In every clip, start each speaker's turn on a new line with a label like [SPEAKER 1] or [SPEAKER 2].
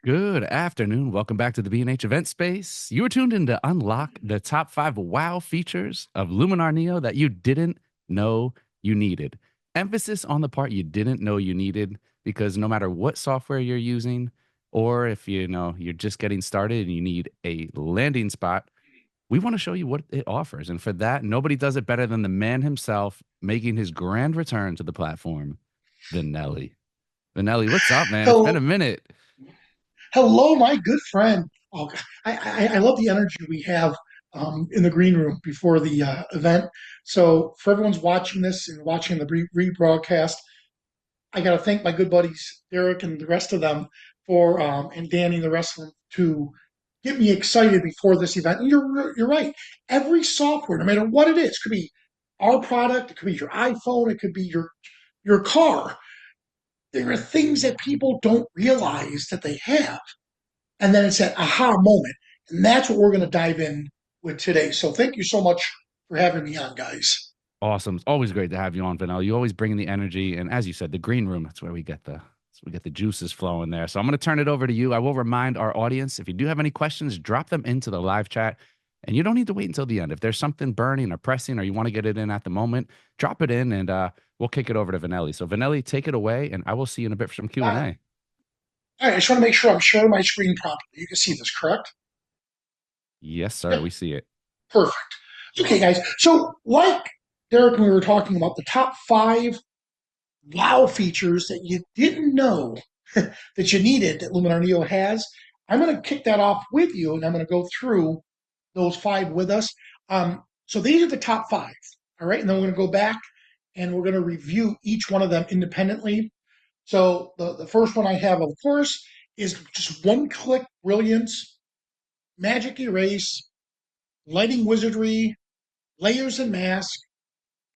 [SPEAKER 1] Good afternoon. Welcome back to the B&H event space. You were tuned in to unlock the top 5 wow features of Luminar Neo that you didn't know you needed. Emphasis on the part you didn't know you needed, because no matter what software you're using, or if you're just getting started and you need a landing spot, we want to show you what it offers. And for that, nobody does it better than the man himself making his grand return to the platform, Vinelli. Vinelli, what's up, man? It's been a
[SPEAKER 2] Hello,
[SPEAKER 1] minute.
[SPEAKER 2] hello, my good friend. Oh, I love the energy we have in the green room before the event. So, for everyone's watching this and watching the rebroadcast, I got to thank my good buddies Derek and the rest of them for and Danny and the rest of them to get me excited before this event. And you're right. Every software, no matter what it is, could be our product, it could be your iPhone, it could be your car. There are things that people don't realize that they have. And then it's that aha moment. And that's what we're going to dive in with today. So thank you so much for having me on, guys.
[SPEAKER 1] Awesome. It's always great to have you on, Vanilla. You always bring in the energy, and as you said, the green room. That's where we get the juices flowing there. So I'm going to turn it over to you. I will remind our audience, if you do have any questions, drop them into the live chat, and you don't need to wait until the end. If there's something burning or pressing, or you want to get it in at the moment, drop it in, and we'll kick it over to Vanelli. So Vanelli, take it away, and I will see you in a bit for some Q
[SPEAKER 2] All
[SPEAKER 1] and
[SPEAKER 2] right.
[SPEAKER 1] A.
[SPEAKER 2] All right. I just want to make sure I'm sharing my screen properly. You can see this, correct?
[SPEAKER 1] Yes, sir.
[SPEAKER 2] Yep.
[SPEAKER 1] We see it.
[SPEAKER 2] Perfect. Okay, guys. So, like Derek and we were talking about, the top five wow features that you didn't know that you needed that Luminar Neo has. I'm going to kick that off with you, and I'm going to go through those five with us. So these are the top five. All right. And then we're going to go back and we're going to review each one of them independently. So the first one I have, of course, is just one click brilliance, magic erase, lighting wizardry, layers and mask,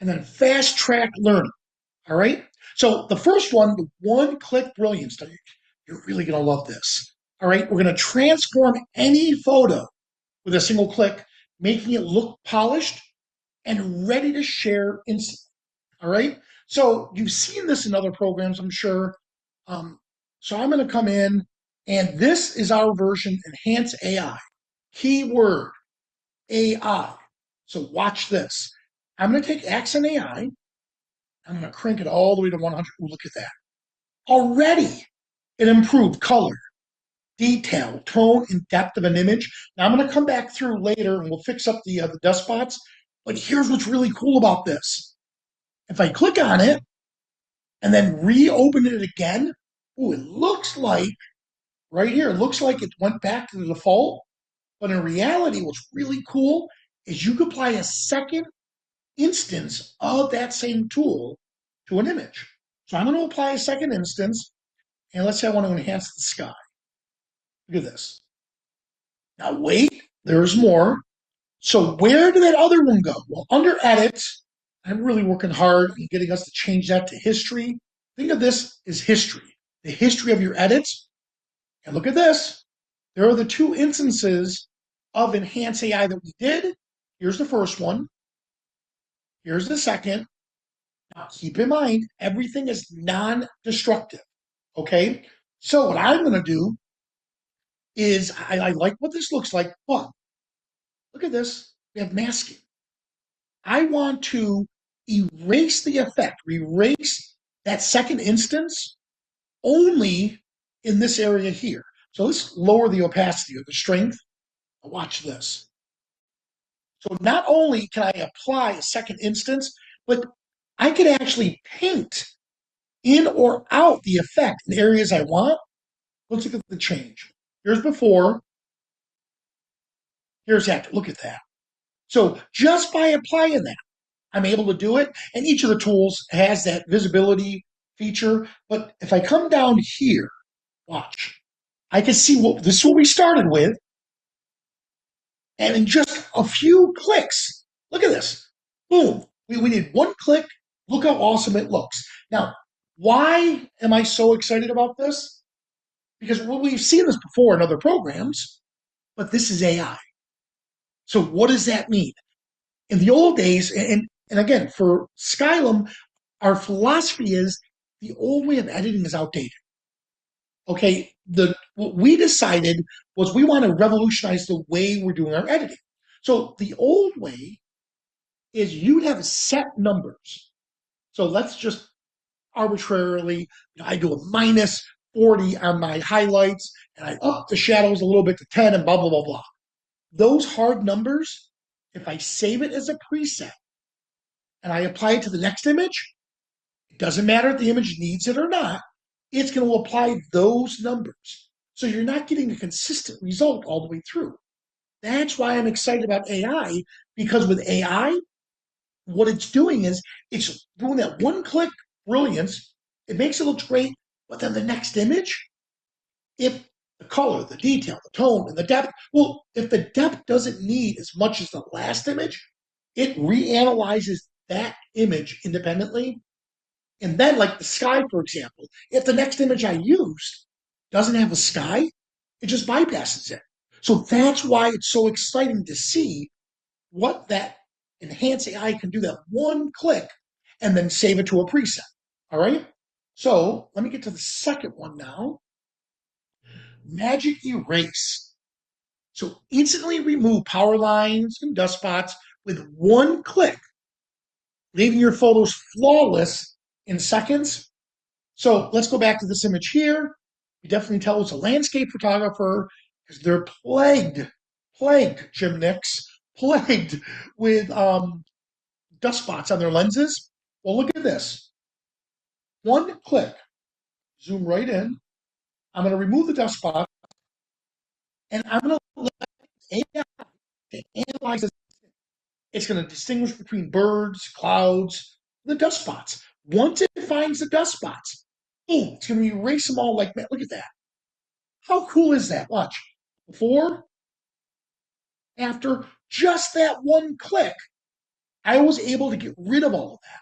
[SPEAKER 2] and then fast track learning. All right. So the first one, the one click brilliance, you're really going to love this. All right. We're going to transform any photo with a single click, making it look polished and ready to share instantly. All right. So you've seen this in other programs, I'm sure. Um, so I'm going to come in, and this is our version, Enhance AI. Keyword AI. So watch this. I'm going to take Accent AI. I'm going to crank it all the way to 100. Ooh, look at that. Already it improved color, detail, tone, and depth of an image. Now I'm going to come back through later and we'll fix up the dust spots. But here's what's really cool about this. If I click on it and then reopen it again, ooh, it looks like right here, it looks like it went back to the default. But in reality, what's really cool is you could apply a second instance of that same tool to an image. So I'm going to apply a second instance, and let's say I want to enhance the sky. Look at this. Now wait, there's more. So where did that other one go? Well, under edit, I'm really working hard in getting us to change that to history. Think of this as history, the history of your edits. And look at this. There are the two instances of Enhance AI that we did. Here's the first one. Here's the second. Now keep in mind, everything is non-destructive. Okay? So what I'm going to do is I like what this looks like, but look at this. We have masking. I want to erase the effect, erase that second instance only in this area here. So let's lower the opacity or the strength. Watch this. So not only can I apply a second instance, but I can actually paint in or out the effect in areas I want. Let's look at the change. Here's before, here's after. Look at that. So just by applying that, I'm able to do it. And each of the tools has that visibility feature. But if I come down here, watch, I can see what this is what we started with. And in just a few clicks, look at this. Boom. We need one click. Look how awesome it looks. Now, why am I so excited about this? Because we've seen this before in other programs, but this is AI. So what does that mean? In the old days, and again, for Skylum, our philosophy is the old way of editing is outdated. Okay, the what we decided was we want to revolutionize the way we're doing our editing. So the old way is you'd have set numbers. So let's just arbitrarily, I do a minus 40 on my highlights and I up the shadows a little bit to 10 and blah, blah, blah, blah. Those hard numbers, if I save it as a preset and I apply it to the next image, it doesn't matter if the image needs it or not, it's going to apply those numbers. So you're not getting a consistent result all the way through. That's why I'm excited about AI, because with AI, what it's doing is it's doing that one click brilliance. It makes it look great, but then the next image, if the color, the detail, the tone, and the depth, well, if the depth doesn't need as much as the last image, it reanalyzes that image independently. And then, like the sky, for example, if the next image I used doesn't have a sky, it just bypasses it. So that's why it's so exciting to see what that enhanced AI can do, that one click and then save it to a preset. All right. So let me get to the second one now. Magic Erase. So instantly remove power lines and dust spots with one click, leaving your photos flawless in seconds. So let's go back to this image here. You definitely tell it's a landscape photographer because they're plagued, Jim Nix, plagued with dust spots on their lenses. Well, look at this. One click, zoom right in. I'm going to remove the dust spot, and I'm going to let AI analyze this. It's going to distinguish between birds, clouds, the dust spots. Once it finds the dust spots, boom, it's going to erase them all like that. Look at that. How cool is that? Watch. Before, after, just that one click, I was able to get rid of all of that.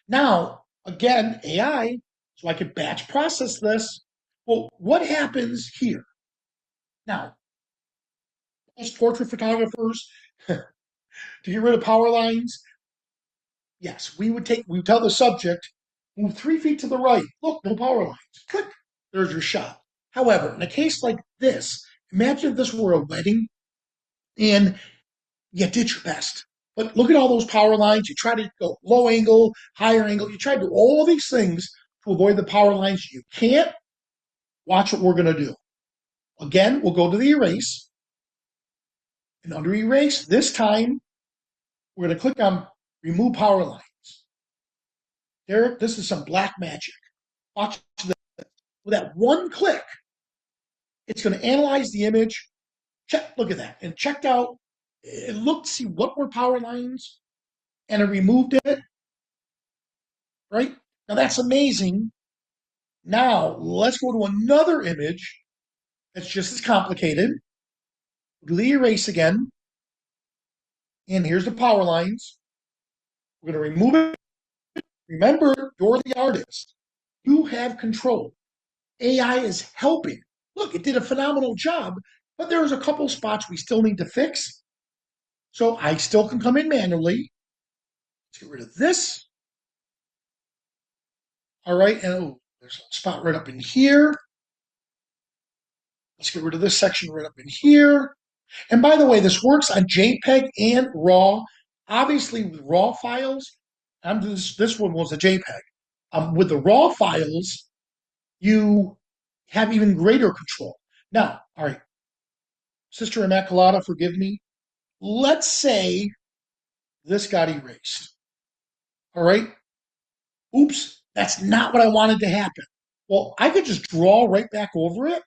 [SPEAKER 2] Now, again, AI, so I could batch process this. Well, what happens here? Now, as portrait photographers, to get rid of power lines, yes, we would tell the subject, move 3 feet to the right. Look, no power lines. Click, there's your shot. However, in a case like this, imagine if this were a wedding and you did your best. But look at all those power lines. You try to go low angle, higher angle. You try to do all these things to avoid the power lines. You can't. Watch what we're going to do. Again, we'll go to the erase. And under erase, this time, we're going to click on remove power lines. There, this is some black magic. Watch this. With that one click, it's going to analyze the image. Check, look at that. And checked out, it looked to see what were power lines, and it removed it, right? Now that's amazing. Now let's go to another image that's just as complicated. Do the erase again. And here's the power lines. We're going to remove it. Remember, you're the artist. You have control. AI is helping. Look, it did a phenomenal job, but there's a couple spots we still need to fix. So I still can come in manually. Let's get rid of this. All right, and oh, there's a spot right up in here. Let's get rid of this section right up in here. And by the way, this works on JPEG and RAW. Obviously, with RAW files, this one was a JPEG. With the RAW files, you have even greater control. Now, all right, Sister Immaculata, forgive me. Let's say this got erased. All right. Oops, that's not what I wanted to happen. Well, I could just draw right back over it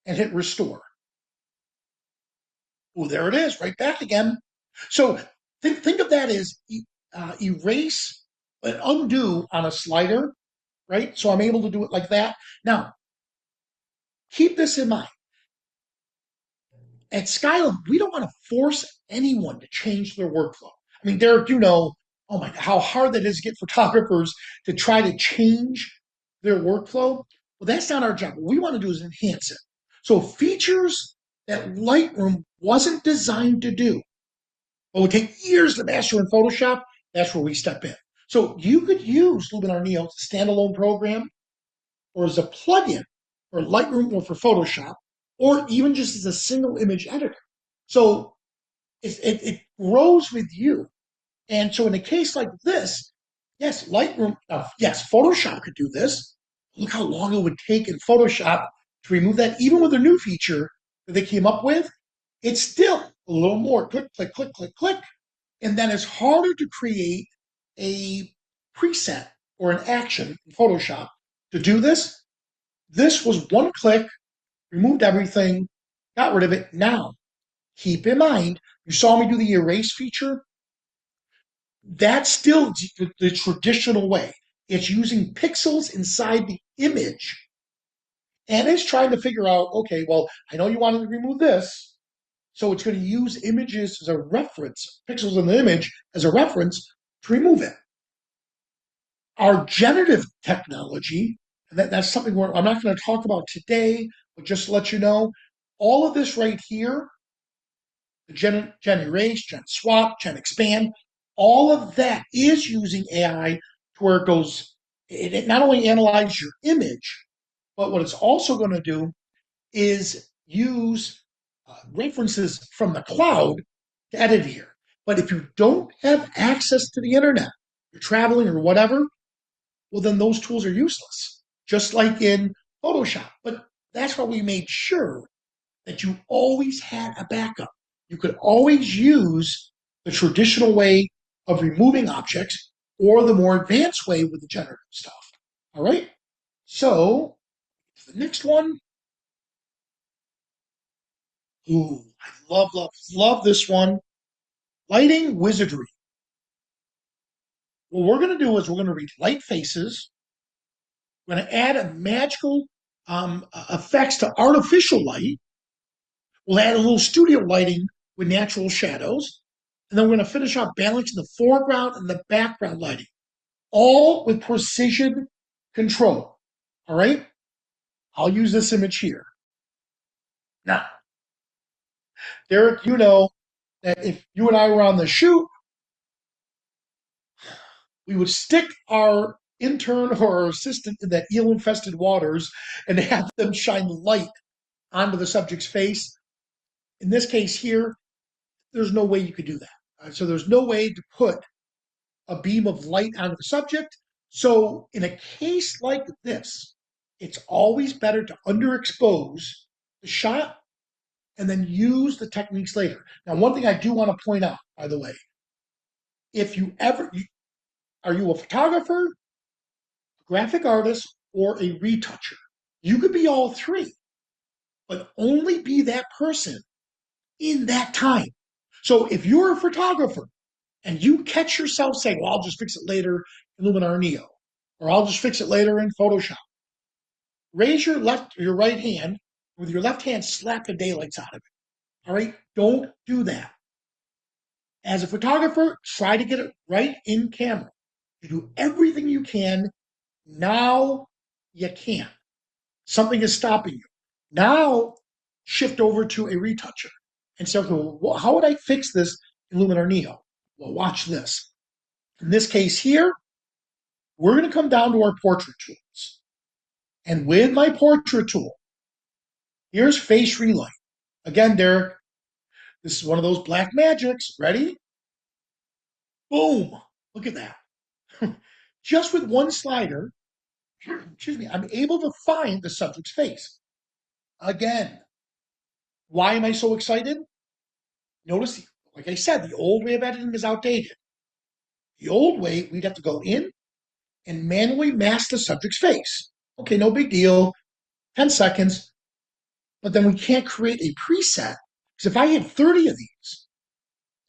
[SPEAKER 2] and hit restore. Oh, there it is, right back again. So think of that as erase and undo on a slider, right? So I'm able to do it like that. Now, keep this in mind. At Skylum, we don't want to force anyone to change their workflow. I mean, Derek, you know, oh my God, how hard that is to get photographers to try to change their workflow. Well, that's not our job. What we want to do is enhance it. So features that Lightroom wasn't designed to do, but would take years to master in Photoshop, that's where we step in. So you could use Luminar Neo as a standalone program, or as a plugin for Lightroom or for Photoshop, or even just as a single image editor. So it grows with you. And so in a case like this, yes, Lightroom, yes, Photoshop could do this. Look how long it would take in Photoshop to remove that. Even with a new feature that they came up with, it's still a little more click, click, click, click, click. And then it's harder to create a preset or an action in Photoshop to do this. This was one click, removed everything, got rid of it. Now, keep in mind, you saw me do the erase feature. That's still the traditional way. It's using pixels inside the image. And it's trying to figure out, okay, well, I know you wanted to remove this. So it's going to use images as a reference, pixels in the image as a reference to remove it. Our generative technology, and that's something I'm not going to talk about today, but just to let you know, all of this right here, the gen erase, gen swap, gen expand, all of that is using AI to where it goes, it not only analyzes your image, but what it's also going to do is use references from the cloud to edit here. But if you don't have access to the internet, you're traveling or whatever, well, then those tools are useless, just like in Photoshop. But that's why we made sure that you always had a backup. You could always use the traditional way of removing objects or the more advanced way with the generative stuff. All right? So, the next one. Ooh, I love, love, love this one. Lighting wizardry. What we're going to do is we're going to read light faces. We're going to add a magical effects to artificial light. We'll add a little studio lighting with natural shadows. And then we're going to finish up balancing the foreground and the background lighting, all with precision control. All right? I'll use this image here. Now, Derek, you know that if you and I were on the shoot, we would stick our intern or our assistant in that eel infested waters and have them shine light onto the subject's face. In this case here, there's no way you could do that. So there's no way to put a beam of light onto the subject. So in a case like this, it's always better to underexpose the shot and then use the techniques later. Now, one thing I do want to point out, by the way, if you ever, are you a photographer, a graphic artist, or a retoucher? You could be all three, but only be that person in that time. So if you're a photographer and you catch yourself saying, well, I'll just fix it later in Luminar Neo, or I'll just fix it later in Photoshop, raise your right hand, with your left hand, slap the daylights out of it. All right? Don't do that. As a photographer, try to get it right in camera. You do everything you can. Now you can't. Something is stopping you. Now shift over to a retoucher and say, okay, well, how would I fix this in Luminar Neo? Well, watch this. In this case here, we're going to come down to our portrait tools. And with my portrait tool, here's face relight. Again, Derek, this is one of those black magics. Ready? Boom. Look at that. Just with one slider, excuse me, I'm able to find the subject's face. Again, why am I so excited? Notice, like I said, the old way of editing is outdated. The old way, we'd have to go in and manually mask the subject's face. Okay, no big deal, 10 seconds, but then we can't create a preset. Because if I had 30 of these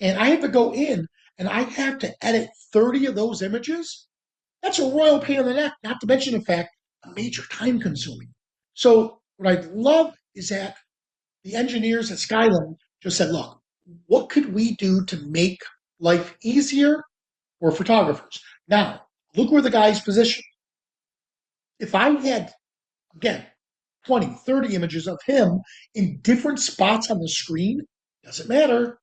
[SPEAKER 2] and I have to go in and I have to edit 30 of those images, that's a royal pain in the neck, not to mention the fact a major time consuming. So what I love is that the engineers at Skylum just said, look, what could we do to make life easier for photographers? Now, look where the guy's positioned. If I had, again, 20, 30 images of him in different spots on the screen, doesn't matter.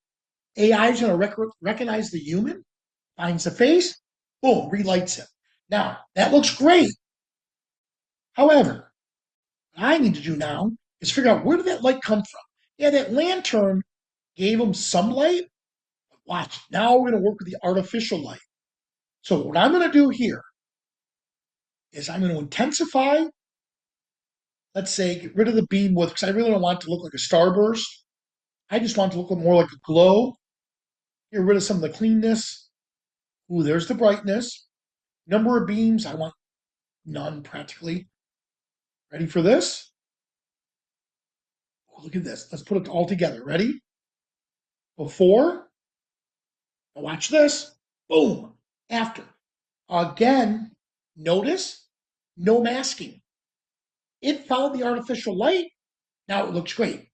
[SPEAKER 2] AI is going to recognize the human, finds the face, boom, relights it. Now, that looks great. However, what I need to do now is figure out where did that light come from? Yeah, that lantern gave them some light. Watch, now we're going to work with the artificial light. So what I'm going to do here is I'm going to intensify, let's say, get rid of the beam width, because I really don't want it to look like a starburst. I just want it to look more like a glow. Get rid of some of the cleanness. Ooh, there's the brightness. Number of beams, I want none practically. Ready for this? Ooh, look at this. Let's put it all together. Ready? Before. Now watch this. Boom. After. Again, notice no masking. It found the artificial light. Now it looks great.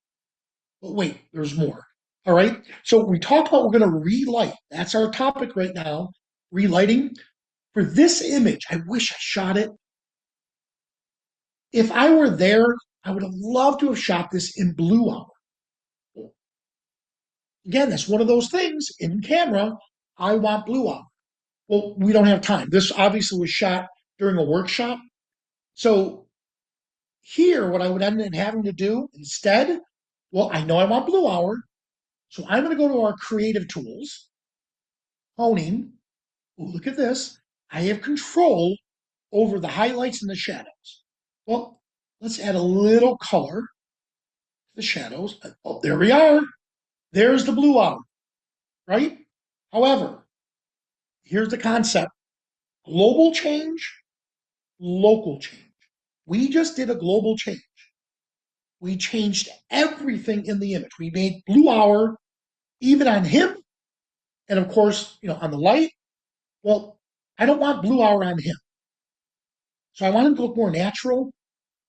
[SPEAKER 2] But wait, there's more. All right. So we talked about we're going to relight. That's our topic right now. Relighting. For this image, I wish I shot it. If I were there, I would have loved to have shot this in blue hour. Again, that's one of those things in camera. I want blue hour. Well, we don't have time. This obviously was shot during a workshop. So here, what I would end up having to do instead, well, I know I want blue hour. So I'm going to go to our creative tools, honing. Ooh, look at this. I have control over the highlights and the shadows. Well, let's add a little color to the shadows. Oh, there we are. There's the blue hour, right? However, here's the concept. Global change, local change. We just did a global change. We changed everything in the image. We made blue hour even on him, and of course, on the light. Well, I don't want blue hour on him. So I want him to look more natural.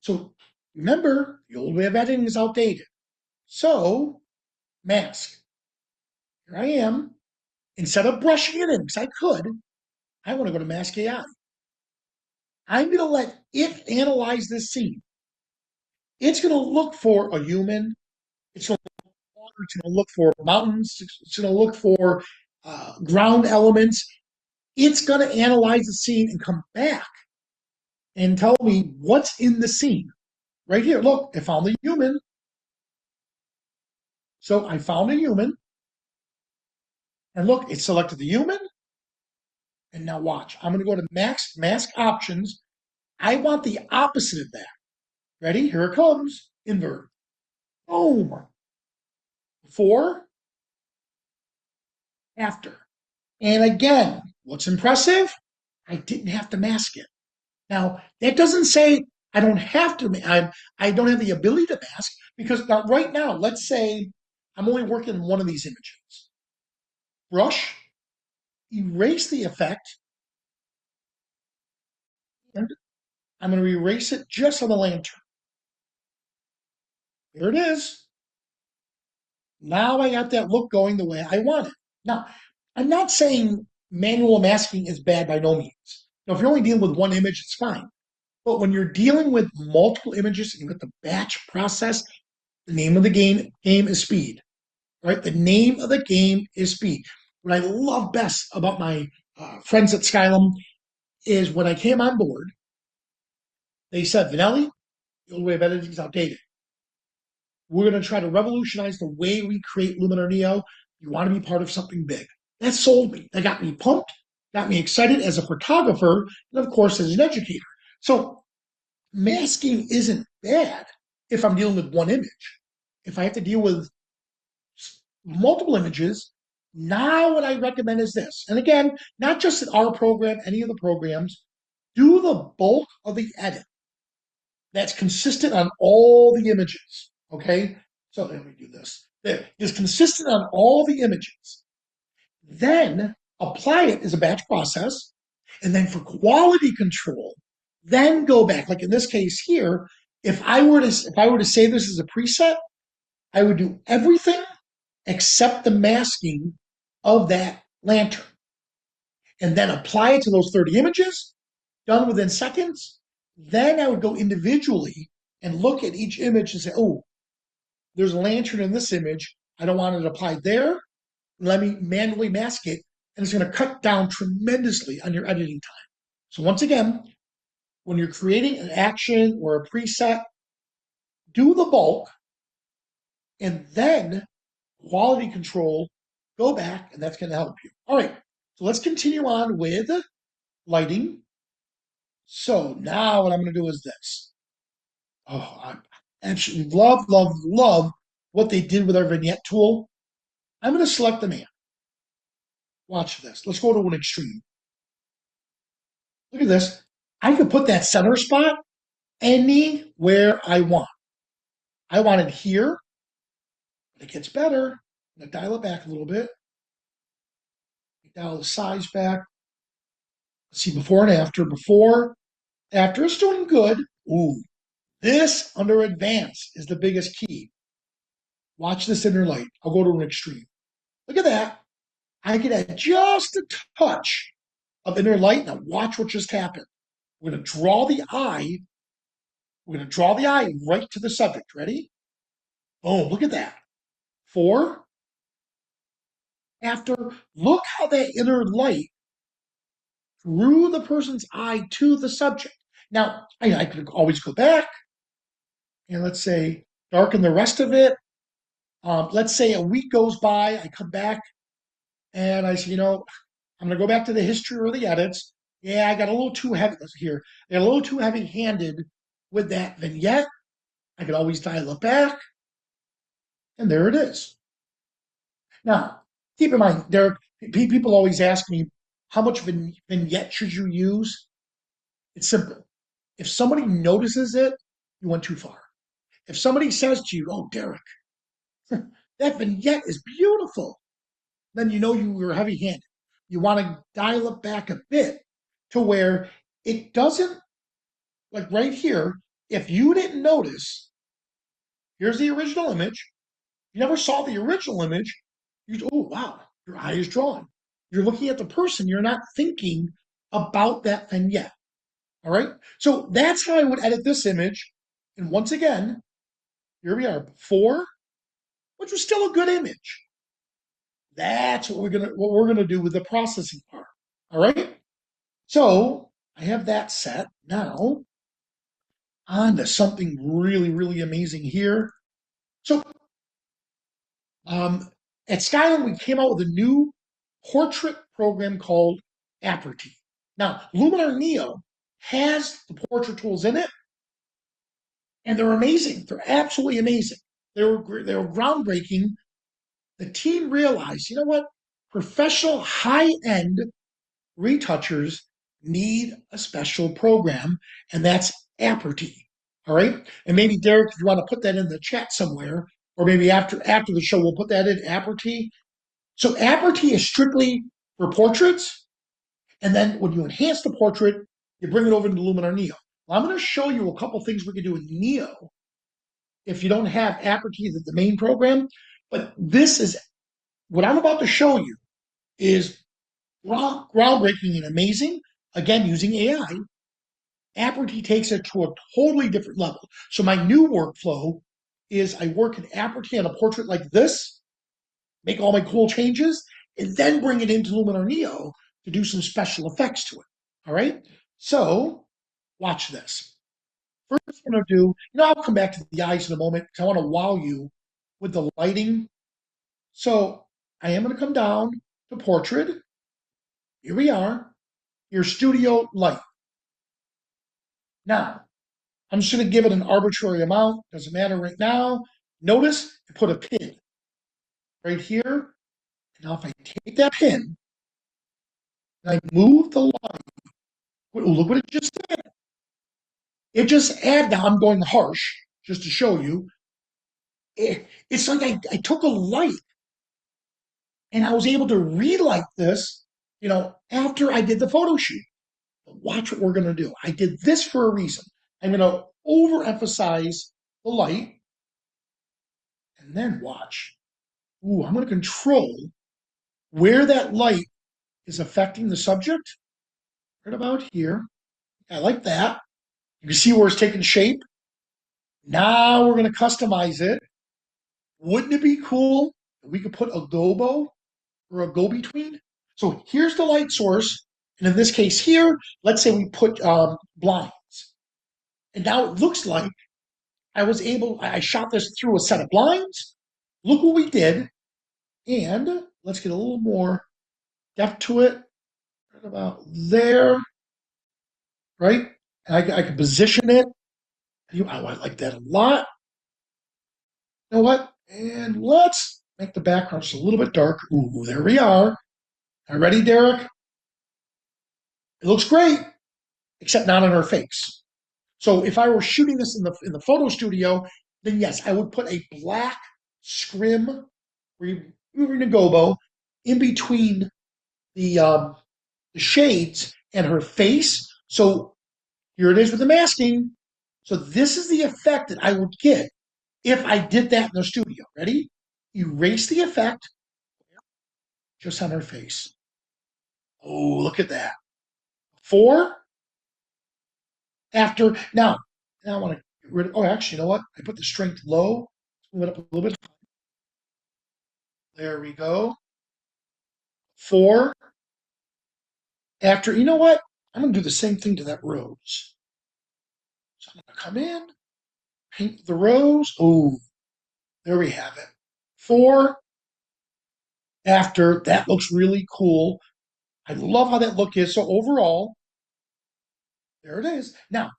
[SPEAKER 2] So remember, the old way of editing is outdated. So, mask. Here I am. Instead of brushing it in, because I could, I want to go to Mask AI. I'm going to let it analyze this scene. It's going to look for a human. It's going to look for water. It's going to look for mountains. It's going to look for ground elements. It's going to analyze the scene and come back and tell me what's in the scene. Right here, look, I found the human. So I found a human. And look, it selected the human. And now watch. I'm going to go to mask options. I want the opposite of that. Ready? Here it comes. Invert. Boom. Before, after. And again, what's impressive? I didn't have to mask it. Now, that doesn't say I don't have to, I don't have the ability to mask because now, right now, let's say I'm only working on one of these images. Brush, erase the effect, and I'm going to erase it just on the lantern. There it is. Now I got that look going the way I want it. Now, I'm not saying manual masking is bad by no means. Now, if you're only dealing with one image, it's fine. But when you're dealing with multiple images and you have the batch process, the name of the game is speed. Right? The name of the game is speed. What I love best about my friends at Skylum is when I came on board, they said, Vanelli, the old way of editing is outdated. We're going to try to revolutionize the way we create Luminar Neo. You want to be part of something big. That sold me. That got me pumped, got me excited as a photographer, and of course, as an educator. So, masking isn't bad if I'm dealing with one image. If I have to deal with multiple images, now what I recommend is this. And again, not just in our program, any of the programs, do the bulk of the edit that's consistent on all the images. Okay? So let me do this. There is consistent on all the images. Then apply it as a batch process. And then for quality control, then go back. Like in this case here, if I were to say this as a preset, I would do everything except the masking of that lantern. And then apply it to those 30 images, done within seconds. Then I would go individually and look at each image and say, oh, there's a lantern in this image. I don't want it applied there. Let me manually mask it. And it's going to cut down tremendously on your editing time. So once again, when you're creating an action or a preset, do the bulk, and then quality control, go back, and that's going to help you. All right, so let's continue on with lighting. So now what I'm going to do is this. Oh, I absolutely love what they did with our vignette tool. I'm going to select the man. Watch this. Let's go to an extreme. Look at this. I can put that center spot anywhere I want. I want it here, but it gets better. I'm going to dial it back a little bit. Dial the size back. Let's see before and after. Before, after, it's doing good. Ooh, this under advanced is the biggest key. Watch this inner light. I'll go to an extreme. Look at that. I can add just a touch of inner light. Now watch what just happened. We're going to draw the eye. We're going to draw the eye right to the subject. Ready? Boom, look at that. 4. After, look how that inner light drew the person's eye to the subject. Now, I could always go back and let's say darken the rest of it. Let's say a week goes by, I come back and I say, I'm going to go back to the history or the edits. Yeah, I got a little too heavy here. I got a little too heavy-handed with that vignette. I could always dial it back, and there it is. Now, keep in mind, people always ask me, how much vignette should you use? It's simple. If somebody notices it, you went too far. If somebody says to you, oh, Derek, that vignette is beautiful, then you know you were heavy-handed. You want to dial it back a bit to where it doesn't, like right here, if you didn't notice, here's the original image. You never saw the original image. Oh, wow, your eye is drawn. You're looking at the person. You're not thinking about that vignette. All right. So that's how I would edit this image. And once again, here we are before, which was still a good image. That's what we're gonna do with the processing part. All right. So I have that set. Now on to something really, really amazing here. So um, at Skyline, we came out with a new portrait program called Aperty. Now, Luminar Neo has the portrait tools in it, and they're amazing. They're absolutely amazing. They were groundbreaking. The team realized, you know what? Professional high-end retouchers need a special program, and that's Aperty. All right. And maybe Derek, if you want to put that in the chat somewhere, or maybe after the show, we'll put that in Aperty. So Aperty is strictly for portraits, and then when you enhance the portrait, you bring it over into Luminar Neo. Well, I'm going to show you a couple things we can do in Neo if you don't have Aperty, the main program. But this is what I'm about to show you is groundbreaking and amazing. Again, using AI, Aperty takes it to a totally different level. So my new workflow is I work in Aperty on a portrait like this, make all my cool changes, and then bring it into Luminar Neo to do some special effects to it. All right? So watch this. First, I'm going to do, I'll come back to the eyes in a moment because I want to wow you with the lighting. So I am going to come down to portrait. Here we are, your studio light. Now, I'm just going to give it an arbitrary amount. Doesn't matter right now. Notice I put a pin right here. Now, if I take that pin and I move the light, look what it just did. It just added, now I'm going harsh just to show you. It's like I took a light and I was able to relight this, after I did the photo shoot. But watch what we're going to do. I did this for a reason. I'm going to overemphasize the light and then watch. Ooh, I'm going to control where that light is affecting the subject. Right about here. I like that. You can see where it's taking shape. Now we're going to customize it. Wouldn't it be cool if we could put a gobo or a go-between? So here's the light source. And in this case here, let's say we put blinds. And now it looks like I shot this through a set of blinds. Look what we did. And let's get a little more depth to it. Right about there, right? And I can position it. I like that a lot. You know what? And let's make the background just a little bit dark. Ooh, there we are. Are you ready, Derek? It looks great, except not on her face. So if I were shooting this in the photo studio, then yes, I would put a black scrim or even a gobo in between the shades and her face. So here it is with the masking. So this is the effect that I would get if I did that in the studio. Ready? Erase the effect just on her face. Oh, look at that. Four after. Now I want to get rid of. Oh, actually, you know what? I put the strength low. Move it up a little bit. There we go. Four after. You know what? I'm going to do the same thing to that rose. So I'm going to come in, paint the rose. Oh, there we have it. Four after. That looks really cool. I love how that look is. So overall, there it is. Now,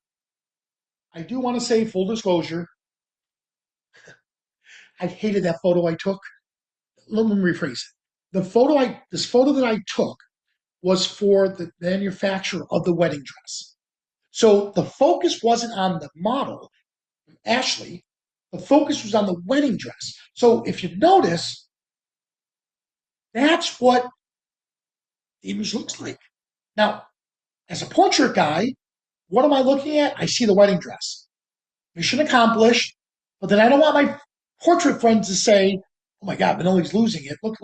[SPEAKER 2] I do want to say full disclosure, I hated that photo I took. Let me rephrase it. This photo that I took was for the manufacturer of the wedding dress. So the focus wasn't on the model, Ashley. The focus was on the wedding dress. So if you notice, that's what the image looks like. Now, as a portrait guy, what am I looking at? I see the wedding dress. Mission accomplished. But then I don't want my portrait friends to say, oh my God, Manoli's losing it. Look,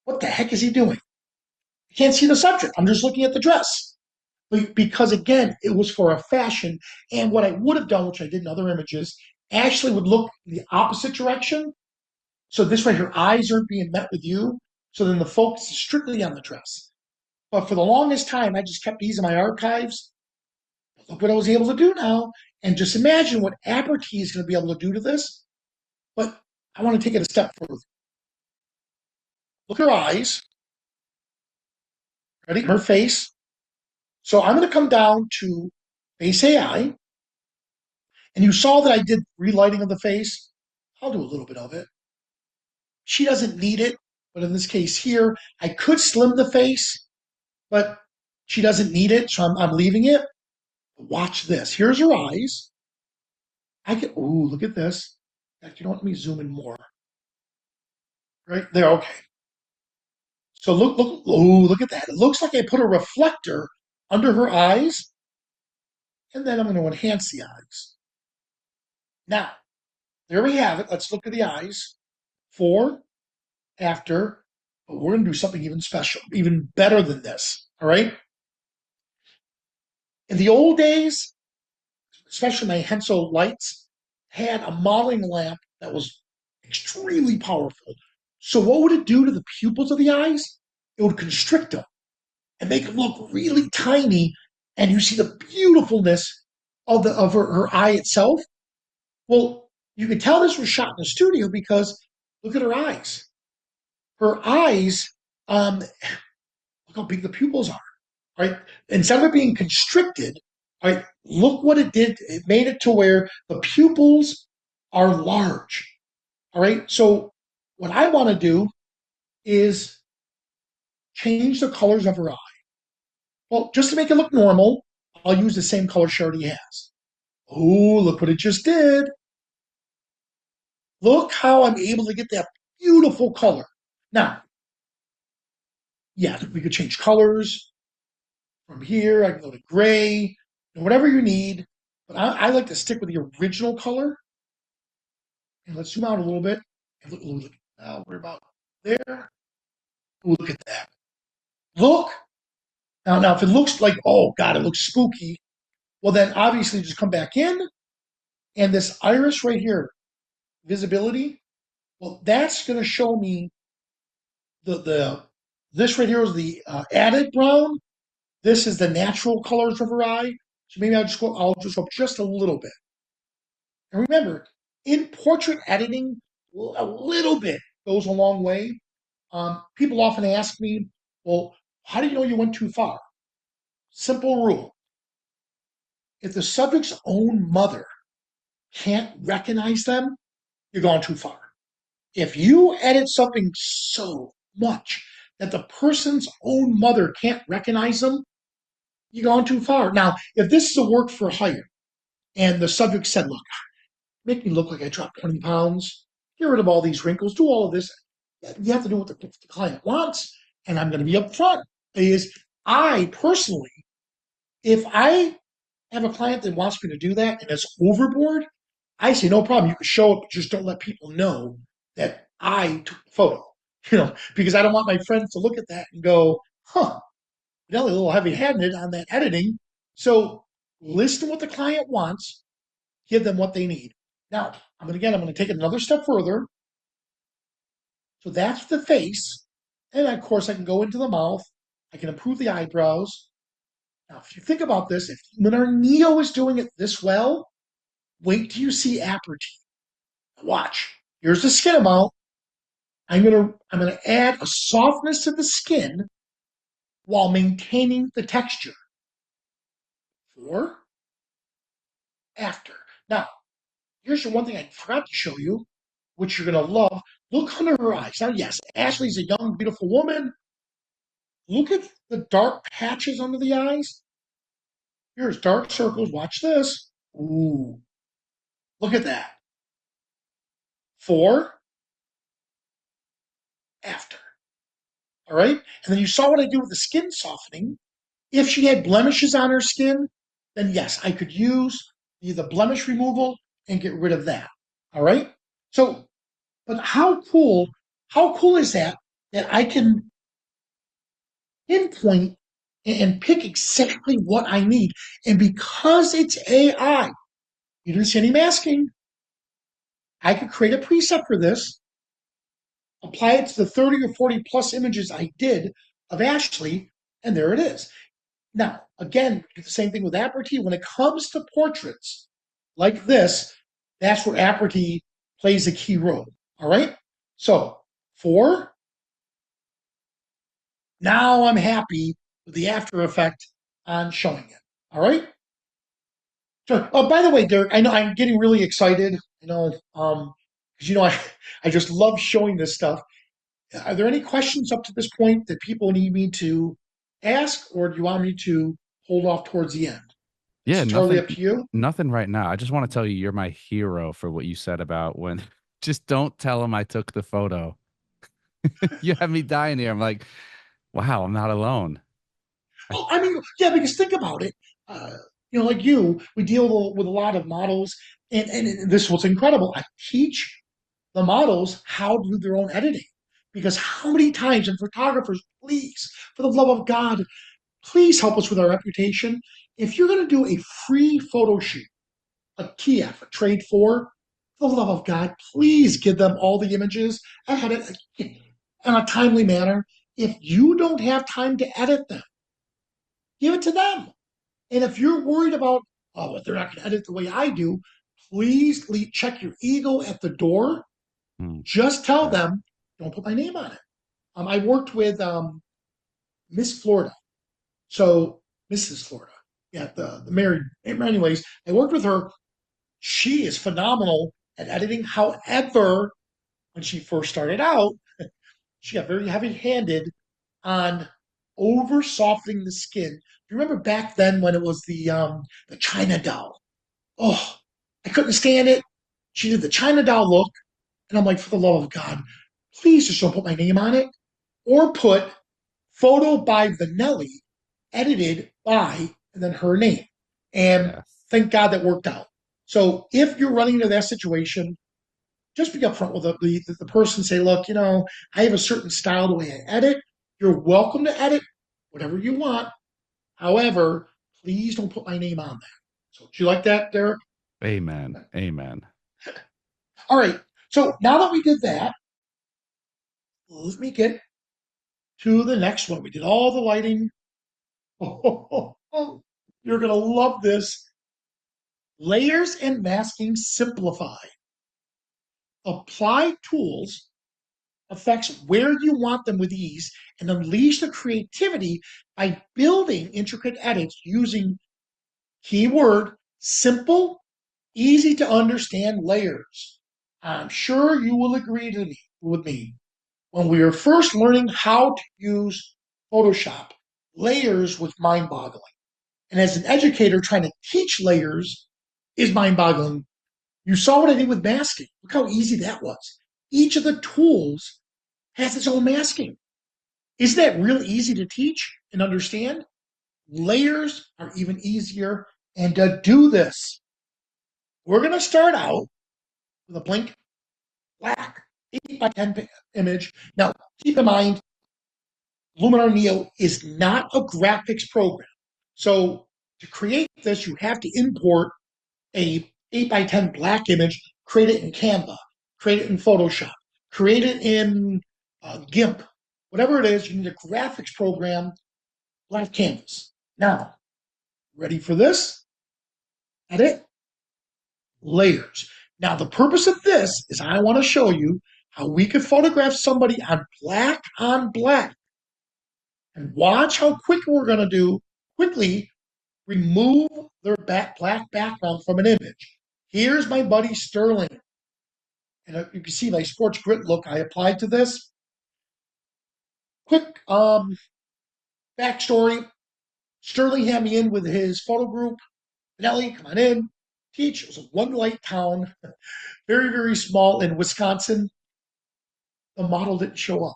[SPEAKER 2] what the heck is he doing? I can't see the subject. I'm just looking at the dress. Because again, it was for a fashion. And what I would have done, which I did in other images, actually would look in the opposite direction. So this way, her eyes aren't being met with you. So then the focus is strictly on the dress. But for the longest time, I just kept these in my archives. Look what I was able to do now. And just imagine what Aperty is going to be able to do to this. But I want to take it a step further. Look at her eyes. Ready? Her face. So I'm going to come down to Face AI. And you saw that I did relighting of the face. I'll do a little bit of it. She doesn't need it, but in this case here, I could slim the face, but she doesn't need it, so I'm leaving it. Watch this. Here's her eyes. Ooh, look at this. In fact, you don't let me zoom in more. Right there, okay. So look at that. It looks like I put a reflector under her eyes, and then I'm going to enhance the eyes. Now, there we have it. Let's look at the eyes. Four, after, but we're going to do something even special, even better than this. All right. In the old days, especially my Henso lights, had a modeling lamp that was extremely powerful. So what would it do to the pupils of the eyes? It would constrict them and make them look really tiny, and you see the beautifulness of her eye itself. Well, you can tell this was shot in the studio because look at her eyes. Her eyes, look how big the pupils are. Right? Instead of it being constricted, right? Look what it did. It made it to where the pupils are large. All right. So what I want to do is change the colors of her eye. Well, just to make it look normal, I'll use the same color she already has. Oh, look what it just did. Look how I'm able to get that beautiful color. Now, yeah, we could change colors from here. I can go to gray, whatever you need. But I like to stick with the original color. And let's zoom out a little bit. And look, now we're about there. Ooh, look at that. Look. Now, if it looks like, oh, God, it looks spooky, well, then obviously just come back in. And this iris right here, visibility, well, that's going to show me this right here is the added brown. This is the natural colors of her eye. So maybe I'll just go up just a little bit. And remember, in portrait editing, a little bit goes a long way. People often ask me, well, how do you know you went too far? Simple rule. If the subject's own mother can't recognize them, you're gone too far. If you edit something so much that the person's own mother can't recognize them, you're gone too far. Now, if this is a work for hire and the subject said, look, make me look like I dropped 20 pounds, get rid of all these wrinkles, do all of this, you have to do what the client wants. And I'm going to be upfront. Is I personally, if I have a client that wants me to do that and it's overboard, I say, no problem. You can show it, but just don't let people know that I took the photo, because I don't want my friends to look at that and go, huh, Nelly a little heavy handed on that editing. So listen to what the client wants, give them what they need. Now, I'm going to take it another step further. So that's the face. And of course, I can go into the mouth. I can improve the eyebrows. Now, if you think about this, if Luminar Neo is doing it this well, wait till you see Aperty. Watch. Here's the skin amount. I'm gonna add a softness to the skin while maintaining the texture. Before, after. Now, here's the one thing I forgot to show you, which you're gonna love. Look under her eyes. Now, yes, Ashley's a young, beautiful woman. Look at the dark patches under the eyes. Here's dark circles. Watch this. Ooh, look at that. Before, after. All right. And then you saw what I do with the skin softening. If she had blemishes on her skin, then yes, I could use the blemish removal and get rid of that. All right. So, but how cool is that that I can pinpoint and pick exactly what I need. And because it's AI, you didn't see any masking. I could create a preset for this, apply it to the 30 or 40 plus images I did of Ashley, and there it is. Now, again, do the same thing with Aperty. When it comes to portraits like this, that's where Aperty plays a key role. All right. So, now I'm happy with the after effect on showing it. All right. So, oh, by the way, Derek, I know I'm getting really excited. Because I just love showing this stuff. Are there any questions up to this point that people need me to ask, or do you want me to hold off towards the end? It's
[SPEAKER 1] Yeah,
[SPEAKER 2] entirely
[SPEAKER 1] nothing
[SPEAKER 2] up to you.
[SPEAKER 1] nothing right now. I just want to tell you you're my hero for what you said about when just don't tell him I took the photo. You have me dying here. I'm like, wow, I'm not alone. I,
[SPEAKER 2] Well, I mean, yeah, because think about it. Uh, like we deal with a lot of models, and this was incredible. I teach the models how to do their own editing because how many times, and photographers, please, for the love of God, please help us with our reputation. If you're going to do a free photo shoot, a TF, a trade for the love of God, please give them all the images ahead in a timely manner. If you don't have time to edit them, give it to them. And if you're worried about, oh, they're not going to edit the way I do, please check your ego at the door.
[SPEAKER 1] hmm,
[SPEAKER 2] Just tell
[SPEAKER 1] okay.
[SPEAKER 2] them, don't put my name on it. I worked with Miss Florida. So, Mrs. Florida. Yeah, the married. Anyways, I worked with her. She is phenomenal at editing. However, when she first started out, she got very heavy handed on over softening the skin. Do you remember back then when it was the China doll? Oh, I couldn't stand it. She did the China doll look, and I'm like, for the love of God, please just don't put my name on it, or put photo by Vanelli, edited by, and then her name. And
[SPEAKER 1] Yes.
[SPEAKER 2] thank God that worked out. So if you're running into that situation, just be upfront with the person. Say, look, I have a certain style the way I edit. You're welcome to edit whatever you want. However, please don't put my name on that. So, do you like that, Derek?
[SPEAKER 1] Amen. Amen.
[SPEAKER 2] All right. So now that we did that, let me get to the next one. We did all the lighting. Oh, You're going to love this. Layers and masking simplified. Apply tools affects where you want them with ease and unleash the creativity by building intricate edits using keyword simple, easy to understand layers. I'm sure you will agree with me. When we were first learning how to use Photoshop, layers was mind boggling. And as an educator, trying to teach layers is mind boggling. You saw what I did with masking. Look how easy that was. Each of the tools has its own masking. Isn't that real easy to teach and understand? Layers are even easier. And to do this, we're going to start out with a blank black 8 by 10 image. Now, keep in mind, Luminar Neo is not a graphics program. So to create this, you have to import a 8 by 10 black image, create it in Canva, create it in Photoshop, create it in GIMP. Whatever it is, you need a graphics program, black canvas. Now, ready for this? Edit, layers. Now, the purpose of this is I want to show you how we could photograph somebody on black. And watch how quick we're going to do quickly remove their black background from an image. Here's my buddy Sterling. And you can see my sports grit look I applied to this. Quick backstory. Sterling had me in with his photo group. Benelli, come on in. Teach. It was a one light town, very, very small in Wisconsin. The model didn't show up.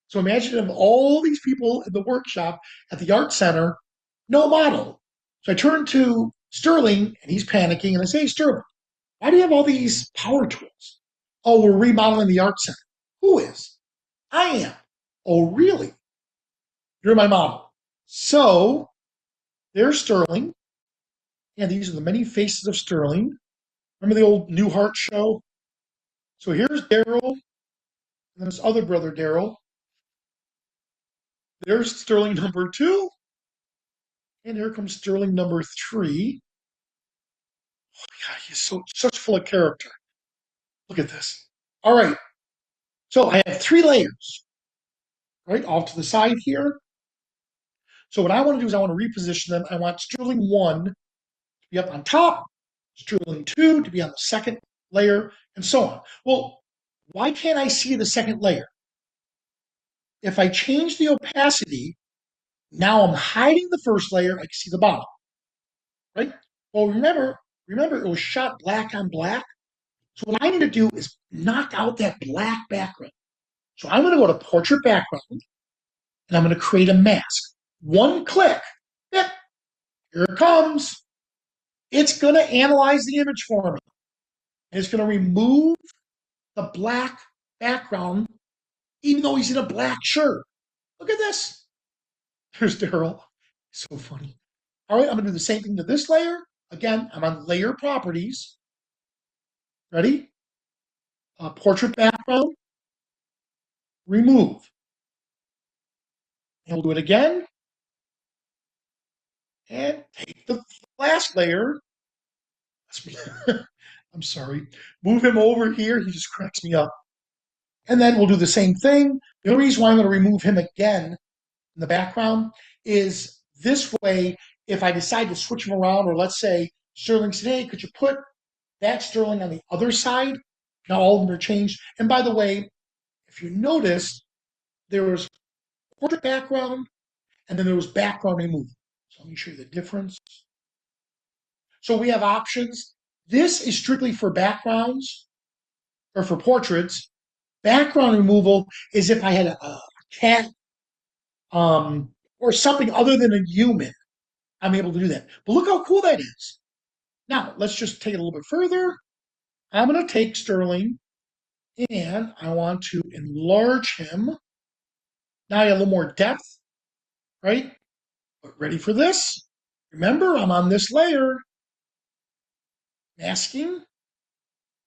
[SPEAKER 2] So imagine of all these people in the workshop at the art center, no model. So I turned to Sterling and he's panicking and I say, hey, Sterling, why do you have all these power tools? Oh, we're remodeling the art center. Who is? I am. Oh, really? You're my model. So there's Sterling. And these are the many faces of Sterling. Remember the old Newhart show? So here's Daryl, and then his other brother, Daryl. There's Sterling number 2. And here comes Sterling number 3. Oh, God, he's such full of character. Look at this. All right. So I have 3 layers, right, off to the side here. So what I want to do is I want to reposition them. I want Sterling 1 to be up on top, Sterling 2 to be on the second layer, and so on. Well, why can't I see the second layer? If I change the opacity, now I'm hiding the first layer. I can see the bottom, right? Well, remember it was shot black on black. So what I need to do is knock out that black background. So I'm going to go to portrait background and I'm going to create a mask. One click. Yep, here it comes. It's going to analyze the image for me. And it's going to remove the black background, even though he's in a black shirt. Look at this. There's Daryl. So funny. All right, I'm going to do the same thing to this layer. Again, I'm on layer properties. Ready? Portrait background. Remove. And we'll do it again. And take the last layer. I'm sorry. Move him over here. He just cracks me up. And then we'll do the same thing. The only reason why I'm going to remove him again in the background is this way, if I decide to switch him around, or let's say Sterling said, hey, could you put that Sterling on the other side? Now all of them are changed. And by the way, if you notice, there was portrait background and then there was background removal. So let me show you the difference. So we have options. This is strictly for backgrounds or for portraits. Background removal is if I had a cat or something other than a human, I'm able to do that. But look how cool that is. Now, let's just take it a little bit further. I'm going to take Sterling and I want to enlarge him. Now I have a little more depth, right? But ready for this? Remember, I'm on this layer. Masking,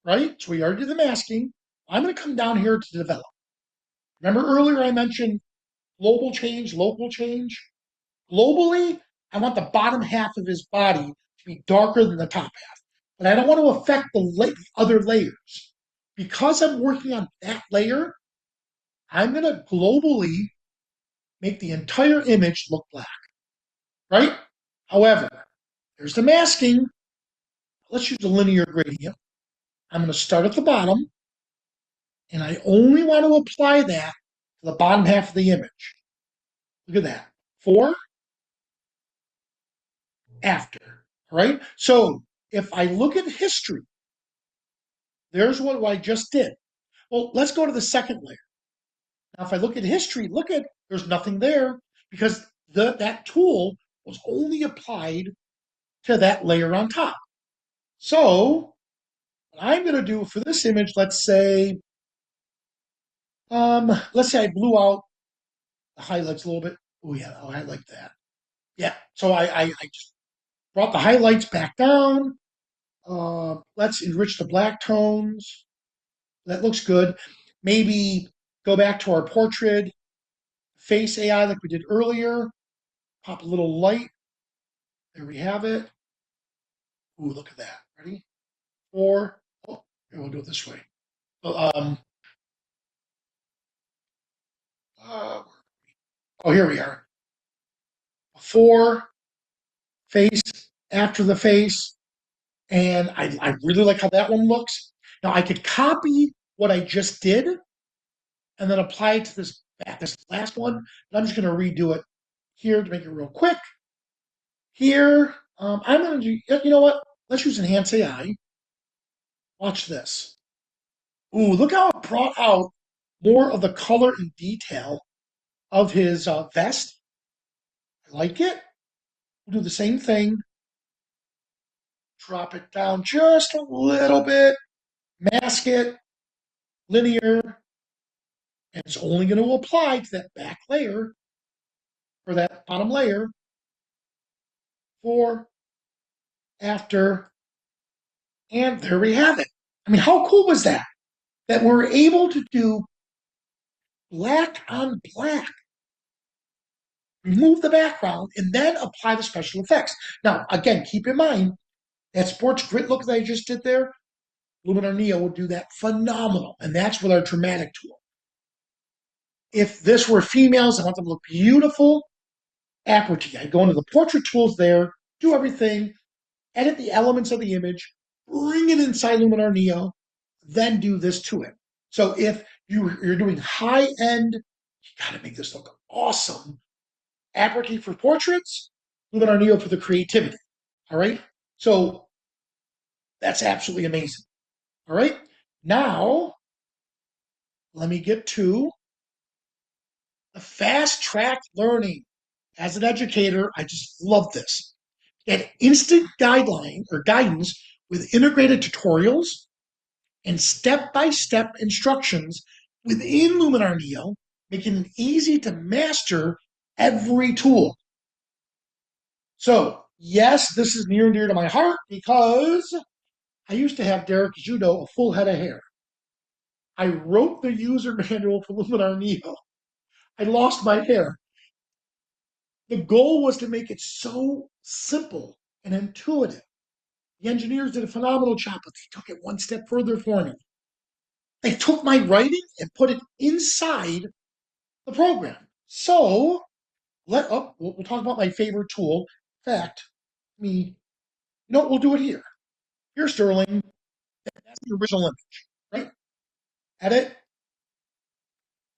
[SPEAKER 2] right? So we already did the masking. I'm going to come down here to develop. Remember earlier I mentioned global change, local change? Globally, I want the bottom half of his body to be darker than the top half. But I don't want to affect the other layers. Because I'm working on that layer, I'm going to globally make the entire image look black, right? However, there's the masking. Let's use a linear gradient. I'm going to start at the bottom, and I only want to apply that to the bottom half of the image. Look at that. 4 after. All right. So if I look at history, there's what I just did. Well, let's go to the second layer. Now, if I look at history, look at there's nothing there because that tool was only applied to that layer on top. So what I'm going to do for this image, let's say I blew out the highlights a little bit. Oh yeah, I'll highlight that. Yeah. So I just brought the highlights back down. Let's enrich the black tones. That looks good. Maybe go back to our portrait face AI like we did earlier. Pop a little light. There we have it. Ooh, look at that. Ready? 4. Oh, here, we'll do it this way. Um, uh, oh, here we are. 4 face after the face. And I really like how that one looks. Now I could copy what I just did and then apply it to this last one. But I'm just going to redo it here to make it real quick. Here, I'm going to do, you know what? Let's use Enhance AI. Watch this. Ooh, look how it brought out more of the color and detail of his vest. I like it. We'll do the same thing. Drop it down just a little bit. Mask it. Linear. And it's only going to apply to that back layer or that bottom layer. 4 after. And there we have it. I mean, how cool was that? That we're able to do black on black, remove the background, and then apply the special effects. Now, again, keep in mind that sports grit look that I just did there, Luminar Neo would do that phenomenal, and that's with our dramatic tool. If this were females, I want them to look beautiful, Aquarty. I go into the portrait tools there, do everything, edit the elements of the image, bring it inside Luminar Neo, then do this to it. So if you're doing high end, you got to make this look awesome. Aquarty for portraits, Luminar Neo for the creativity. All right. So that's absolutely amazing. All right. Now, let me get to the fast track learning. As an educator, I just love this. Get instant guideline or guidance with integrated tutorials and step-by-step instructions within Luminar Neo, making it easy to master every tool. So, yes, this is near and dear to my heart because I used to have Derek Judo a full head of hair. I wrote the user manual for Luminar Neo. I lost my hair. The goal was to make it so simple and intuitive. The engineers did a phenomenal job, but they took it one step further for me. They took my writing and put it inside the program. So we'll talk about my favorite tool. In fact, we'll do it here. Here's Sterling. That's the original image, right? Edit.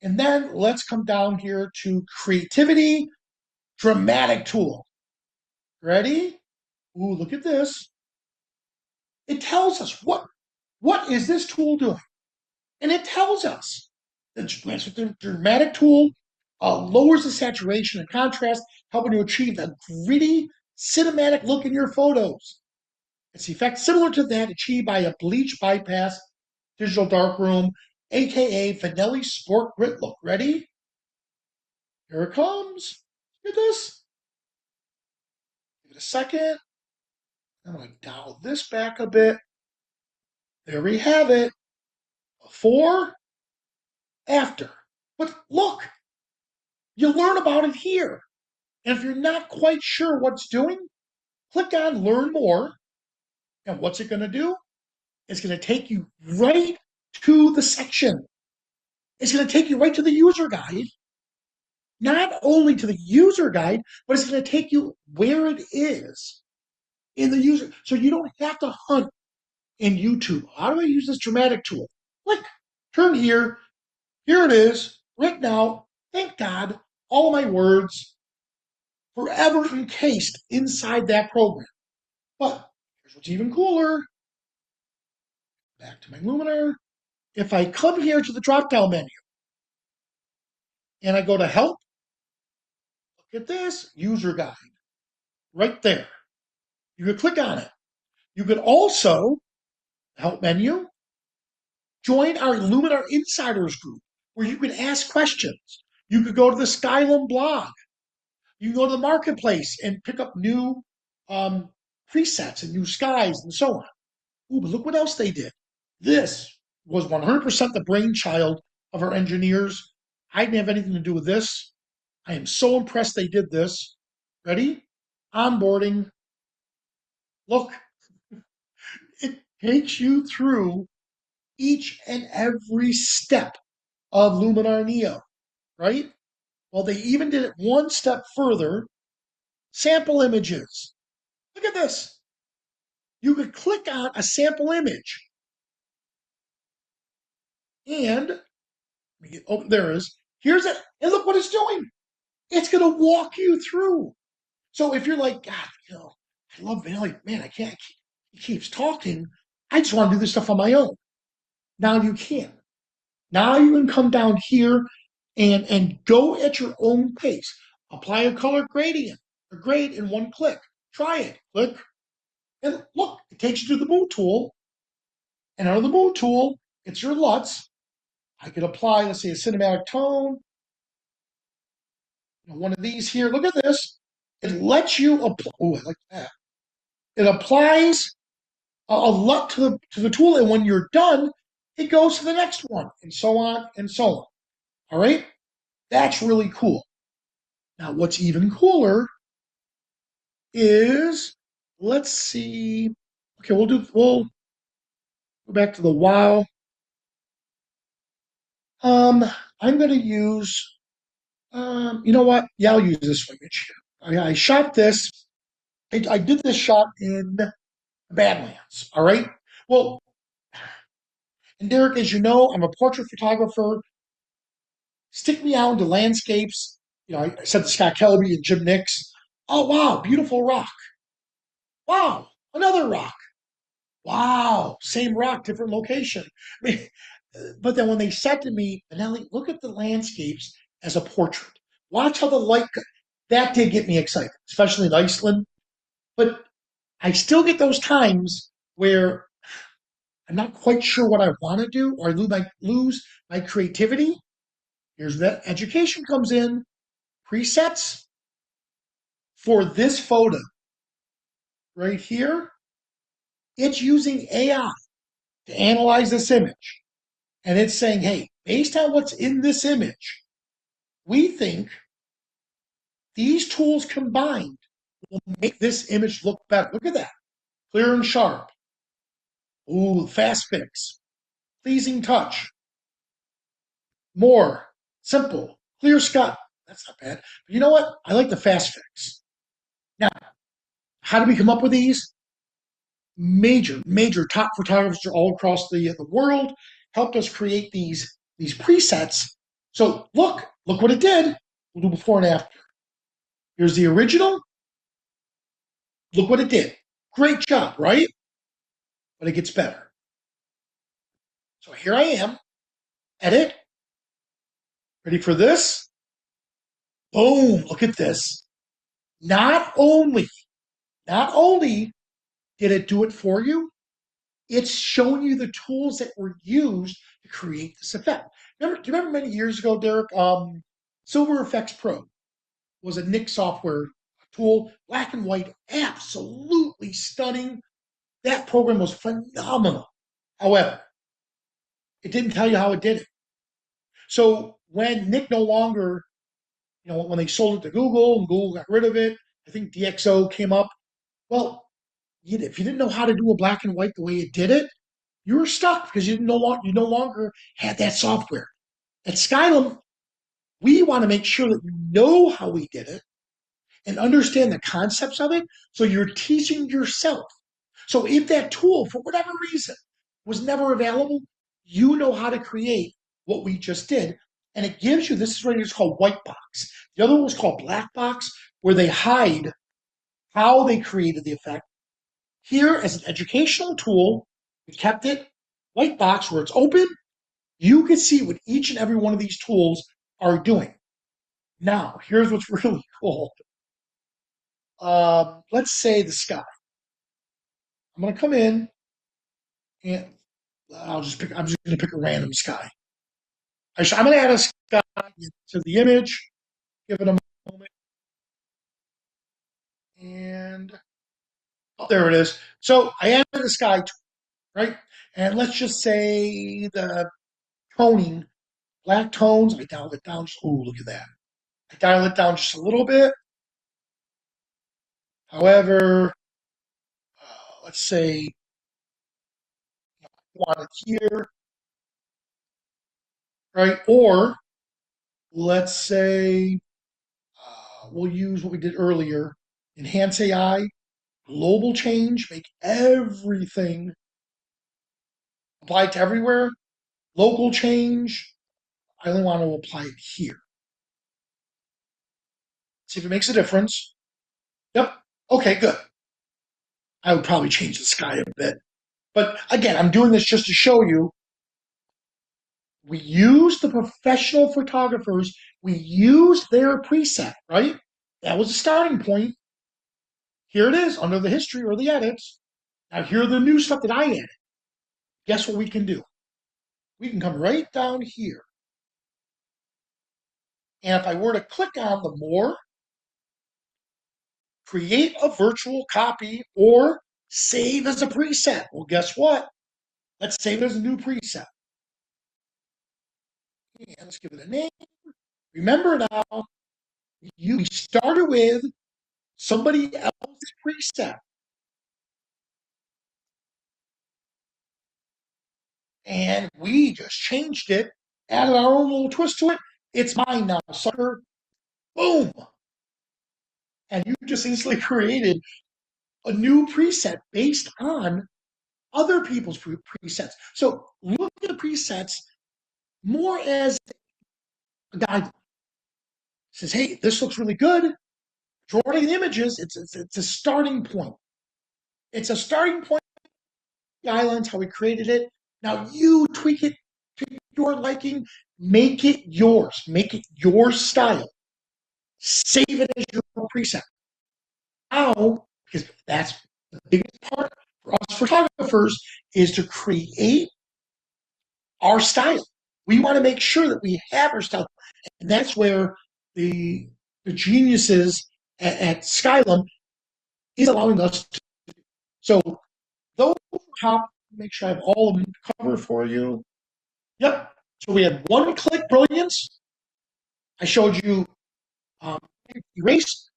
[SPEAKER 2] And then let's come down here to creativity, dramatic tool. Ready? Ooh, look at this. It tells us what is this tool doing? And it tells us the dramatic tool lowers the saturation and contrast, helping to achieve a gritty, cinematic look in your photos. It's the effect similar to that achieved by a bleach bypass digital darkroom, aka Vanelli Sport Grit look. Ready? Here it comes. Look at this. Give it a second. I'm going to dial this back a bit. There we have it. Before, after. But look, you learn about it here. And if you're not quite sure what's doing, click on Learn More. And what's it going to do? It's going to take you right to the section. It's going to take you right to the user guide. Not only to the user guide, but it's going to take you where it is in the user. So you don't have to hunt in YouTube. How do I use this dramatic tool? Click, turn here. Here it is, right now. Thank God, all my words forever encased inside that program. But here's what's even cooler. Back to my Luminar. If I come here to the drop-down menu and I go to Help, look at this, User Guide, right there. You could click on it. You could also, Help menu, join our Luminar Insiders group where you can ask questions. You could go to the Skylum blog. You can go to the marketplace and pick up new um, presets and new skies and so on. Ooh, but look what else they did. This was 100% the brainchild of our engineers. I didn't have anything to do with this. I am so impressed they did this. Ready? Onboarding. Look, it takes you through each and every step of Luminar Neo, right? Well, they even did it one step further. Sample images. Look at this. You could click on a sample image and oh, there it is. Here's it. And look what it's doing. It's going to walk you through. So if you're like, God, I love Valley, man, I can't. He keeps talking. I just want to do this stuff on my own. Now you can. Now you can come down here and go at your own pace. Apply a color gradient or grade in one click. Try it. Click. And look, it takes you to the move tool. And out of the move tool, it's your LUTs. I could apply, let's say, a cinematic tone. One of these here. Look at this. It lets you apply. Oh, I like that. It applies a LUT to the tool, and when you're done, it goes to the next one, and so on and so on. All right? That's really cool. Now, what's even cooler is, let's see. Okay, we'll go back to the WoW. I'm going to use, you know what? Yeah, I'll use this image. I shot this. I did this shot in Badlands. All right. Well, and Derek, as you know, I'm a portrait photographer. Stick me out into landscapes. I said to Scott Kelby and Jim Nix. Oh wow, beautiful rock. Wow, another rock. Wow, same rock, different location. I mean, but then when they said to me, Benelli, look at the landscapes as a portrait. Watch how the light. That did get me excited, especially in Iceland. But I still get those times where I'm not quite sure what I want to do, or I lose my creativity. Here's that education comes in. Presets for this photo right here. It's using AI to analyze this image. And it's saying, hey, based on what's in this image, we think these tools combined will make this image look better. Look at that. Clear and sharp. Ooh, fast fix. Pleasing touch. More. Simple. Clear sky. That's not bad. But you know what? I like the fast fix. Now, how do we come up with these? Major top photographers all across the world helped us create these presets. So look what it did. We'll do before and after. Here's the original. Look what it did. Great job, right? But it gets better. So here I am. Edit. Ready for this? Boom. Look at this. Not only, not only did it do it for you, it's showing you the tools that were used to create this effect. Do you remember many years ago, Derek? Silver Effects Pro was a Nick software tool, black and white, absolutely stunning. That program was phenomenal. However, it didn't tell you how it did it. So when Nick no longer when they sold it to Google and Google got rid of it, I think DxO came up. Well, if you didn't know how to do a black and white the way it did it, you were stuck because you no longer had that software. At Skylum, we want to make sure that you know how we did it and understand the concepts of it, so you're teaching yourself. So if that tool, for whatever reason, was never available, you know how to create what we just did. And it gives you, this is what it's called white box. The other one was called black box, where they hide how they created the effect. Here, as an educational tool, we kept it white box where it's open. You can see what each and every one of these tools are doing. Now, here's what's really cool. Let's say the sky. I'm going to come in and I'm just going to pick a random sky. I'm going to add a sky to the image, give it a moment, and there it is. So I added the sky, right? And let's just say the toning, black tones, I dialed it down. Oh, look at that. I dial it down just a little bit. However, let's say I want it here, right? Or let's say we'll use what we did earlier, enhance AI, global change, make everything apply to everywhere. Local change, I only want to apply it here. See if it makes a difference. Yep. Okay, good. I would probably change the sky a bit. But again, I'm doing this just to show you we use the professional photographers, we use their preset, right? That was the starting point. Here it is under the history or the edits. Now, here are the new stuff that I added. Guess what we can do? We can come right down here. And if I were to click on the more, create a virtual copy or save as a preset. Well, guess what? Let's save it as a new preset. And let's give it a name. Remember now, you started with somebody else's preset. And we just changed it, added our own little twist to it. It's mine now, sucker. Boom. And you just instantly created a new preset based on other people's presets. So look at the presets more as a guide. It says, hey, this looks really good. Drawing images, it's a starting point. It's a starting point. The islands, how we created it. Now you tweak it to your liking, make it yours, make it your style. Save it as your preset. Now, because that's the biggest part for us photographers is to create our style. We want to make sure that we have our style. And that's where the geniuses at Skylum is allowing us to. So those top, make sure I have all of them covered for you. Yep. So we had one-click brilliance. I showed you erase,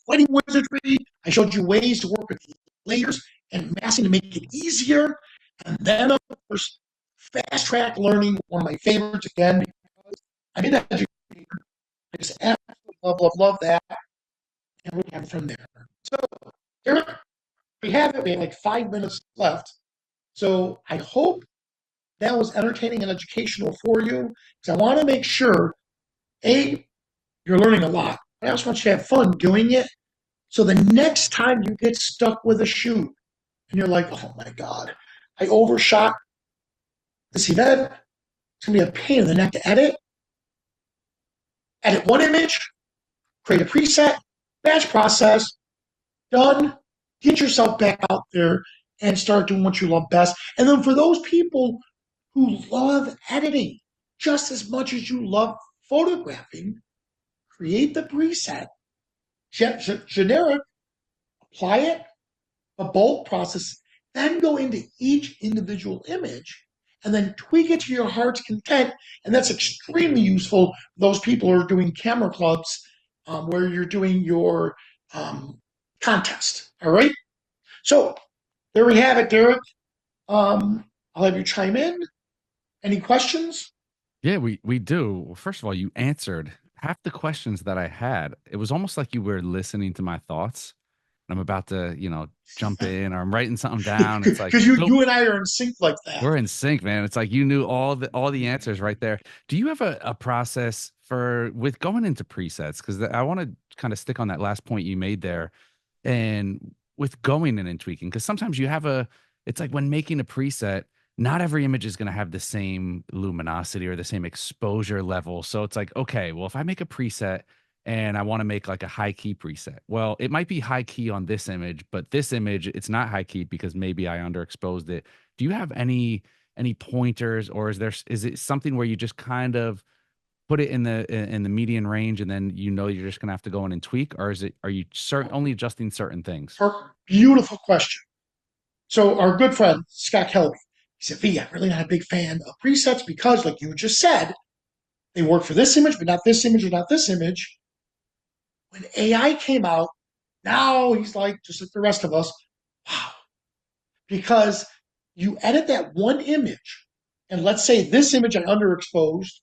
[SPEAKER 2] lighting wizardry. I showed you ways to work with layers and masking to make it easier. And then, of course, fast track learning, one of my favorites again, because I'm in education. I just absolutely love that. And we have from there. So here we have it. We have like 5 minutes left. So I hope that was entertaining and educational for you, because I want to make sure, A, you're learning a lot. I also want you to have fun doing it. So the next time you get stuck with a shoot and you're like, oh my God, I overshot this event, it's going to be a pain in the neck to edit. Edit one image, create a preset, batch process, done. Get yourself back out there and start doing what you love best. And then for those people who love editing just as much as you love photographing, create the preset, generic, apply it, a bulk process, then go into each individual image and then tweak it to your heart's content. And that's extremely useful for those people who are doing camera clubs where you're doing your um, contest. All right. So there we have it, Derek. I'll have you chime in. Any questions?
[SPEAKER 1] Yeah, we do. Well, first of all, you answered half the questions that I had. It was almost like you were listening to my thoughts. I'm about to, jump in or I'm writing something down. It's like,
[SPEAKER 2] Because you,
[SPEAKER 1] nope,
[SPEAKER 2] you and I are in sync like that.
[SPEAKER 1] we're in sync, man. It's like you knew all the answers right there. Do you have a process for with going into presets? Because I want to kind of stick on that last point you made there, and with going in and tweaking. Because sometimes you have it's like when making a preset, not every image is going to have the same luminosity or the same exposure level. So it's like, okay, well, if I make a preset and I want to make like a high key preset, well, it might be high key on this image, but this image it's not high key because maybe I underexposed it. Do you have any pointers, or is it something where you just kind of put it in the median range and then you're just gonna have to go in and tweak, or are you only adjusting certain things?
[SPEAKER 2] Beautiful question. So our good friend Scott Kelby, he said, "V, I'm really not a big fan of presets because, like you just said, they work for this image, but not this image or not this image." When AI came out, now he's like, just like the rest of us, wow, because you edit that one image, and let's say this image I underexposed,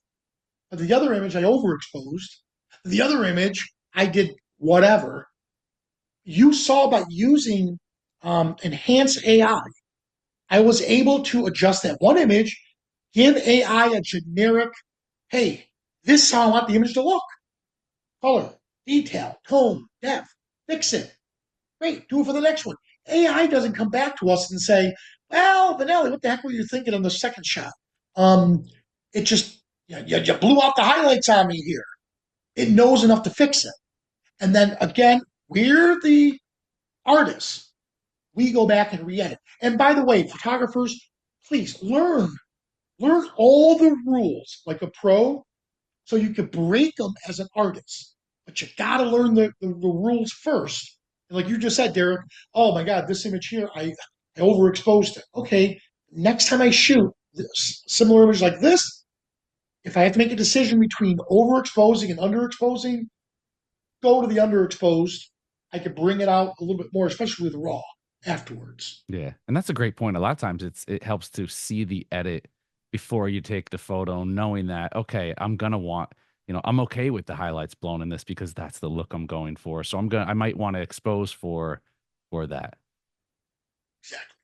[SPEAKER 2] but the other image I overexposed, the other image I did whatever. You saw by using enhanced AI, I was able to adjust that one image, give AI a generic, hey, this is how I want the image to look. Color, detail, tone, depth, fix it. Great, do it for the next one. AI doesn't come back to us and say, well, Vanelli, what the heck were you thinking on the second shot? Um, it just, you blew out the highlights on me here. It knows enough to fix it. And then again, we're the artists. We go back and re-edit. And by the way, photographers, please learn all the rules like a pro so you can break them as an artist. But you got to learn the rules first. And like you just said, Derek, oh my God, this image here, I overexposed it. Okay, next time I shoot similar image like this, if I have to make a decision between overexposing and underexposing, go to the underexposed. I could bring it out a little bit more, especially with raw afterwards.
[SPEAKER 1] Yeah, and that's a great point. A lot of times it helps to see the edit before you take the photo, knowing that okay, I'm okay with the highlights blown in this because that's the look I'm going for. So I might want to expose for that.
[SPEAKER 2] Exactly.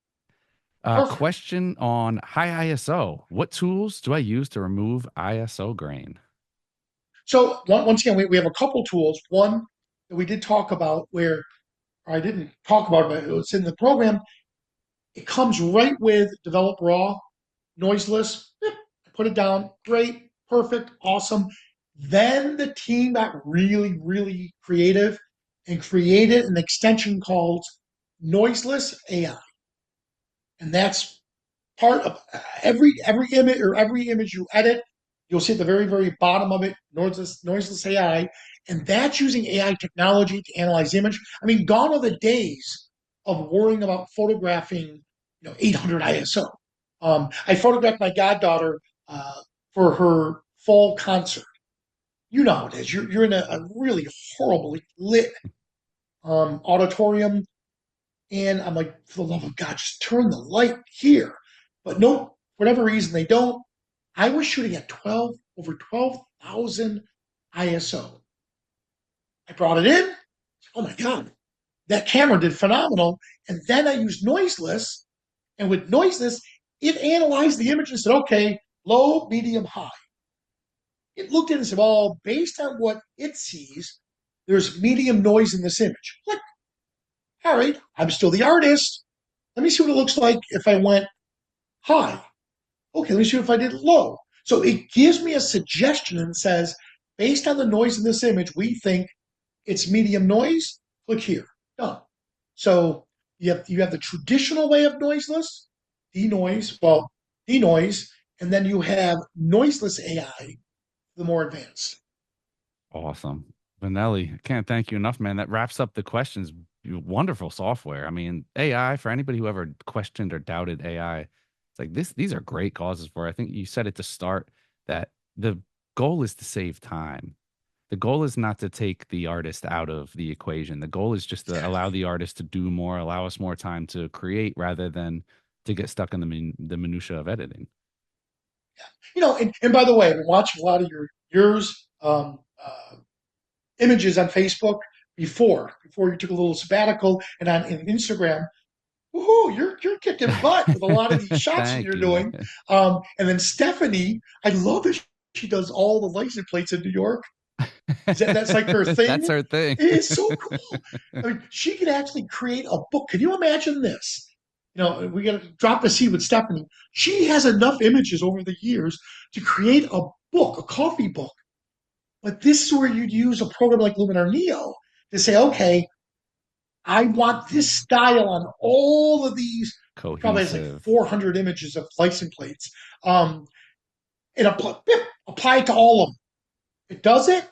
[SPEAKER 2] Perfect.
[SPEAKER 1] Question on high ISO. What tools do I use to remove ISO grain?
[SPEAKER 2] So once again, we have a couple tools. One that we did talk about where I didn't talk about it, but it was in the program. It comes right with Develop Raw, noiseless. Put it down. Great, perfect, awesome. Then the team got really, really creative and created an extension called Noiseless AI. And that's part of every image or every image you edit, you'll see at the very, very bottom of it, noiseless AI. And that's using AI technology to analyze image. I mean, gone are the days of worrying about photographing, 800 ISO. I photographed my goddaughter for her fall concert. You know how it is. You're in a really horribly lit auditorium, and I'm like, for the love of God, just turn the light here. But no, for whatever reason, they don't. I was shooting at over 12,000 ISO. I brought it in. Oh my God, that camera did phenomenal. And then I used noiseless. And with noiseless, it analyzed the image and said, okay, low, medium, high. It looked at it and said, well, based on what it sees, there's medium noise in this image. Like, all right, I'm still the artist. Let me see what it looks like if I went high. Okay, let me see if I did low. So it gives me a suggestion and says, based on the noise in this image, we think it's medium noise. Click here. Done. So you have the traditional way of noiseless, denoise, and then you have noiseless AI, the more advanced.
[SPEAKER 1] Awesome. Vanelli, I can't thank you enough, man. That wraps up the questions. Wonderful software. I mean, AI, for anybody who ever questioned or doubted AI, It's like these are great causes for it. I think you said it to start that the goal is to save time. The goal is not to take the artist out of the equation. The goal is just to allow
[SPEAKER 2] Exactly.
[SPEAKER 1] the artist to do more, allow us more time to create rather than to get stuck in the minutia of editing.
[SPEAKER 2] And by the way, I've been watching a lot of yours images on Facebook before you took a little sabbatical, and on in Instagram. Woohoo! You're kicking butt with a lot of these shots that
[SPEAKER 1] Thank
[SPEAKER 2] you're
[SPEAKER 1] you.
[SPEAKER 2] doing. And then Stephanie, I love that she does all the license plates in New York. That's like her
[SPEAKER 1] That's
[SPEAKER 2] thing?
[SPEAKER 1] our thing.
[SPEAKER 2] It is so cool. I mean, she could actually create a book. Can you imagine this? We got to drop a seed with Stephanie. She has enough images over the years to create a book, a coffee book. But this is where you'd use a program like Luminar Neo to say, okay, I want this style on all of these. Probably has like
[SPEAKER 1] Cohesive.
[SPEAKER 2] 400 images of license plates. Um, and apply it to all of them. It does it,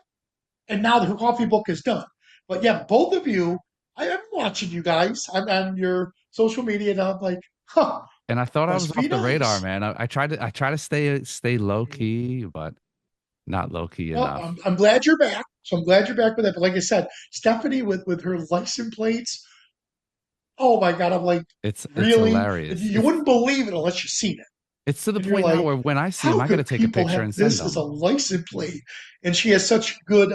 [SPEAKER 2] and now the coffee book is done. But yeah, both of you, I'm watching you guys. I'm on your social media, and I'm like, huh,
[SPEAKER 1] And I thought I was
[SPEAKER 2] must be
[SPEAKER 1] off the radar,
[SPEAKER 2] nice.
[SPEAKER 1] man. I try to stay low key, but not low key
[SPEAKER 2] Well,
[SPEAKER 1] enough.
[SPEAKER 2] I'm glad you're back. So I'm glad you're back with that. But like I said, Stephanie with her license plates, oh my God, I'm like,
[SPEAKER 1] It's
[SPEAKER 2] really?
[SPEAKER 1] hilarious.
[SPEAKER 2] You wouldn't believe it unless you've seen it.
[SPEAKER 1] It's to the
[SPEAKER 2] And you're
[SPEAKER 1] point now
[SPEAKER 2] like,
[SPEAKER 1] where when I see them,
[SPEAKER 2] how
[SPEAKER 1] I got to
[SPEAKER 2] could
[SPEAKER 1] take a
[SPEAKER 2] people
[SPEAKER 1] picture
[SPEAKER 2] have
[SPEAKER 1] and send
[SPEAKER 2] this as a
[SPEAKER 1] them.
[SPEAKER 2] license plate? And she has such good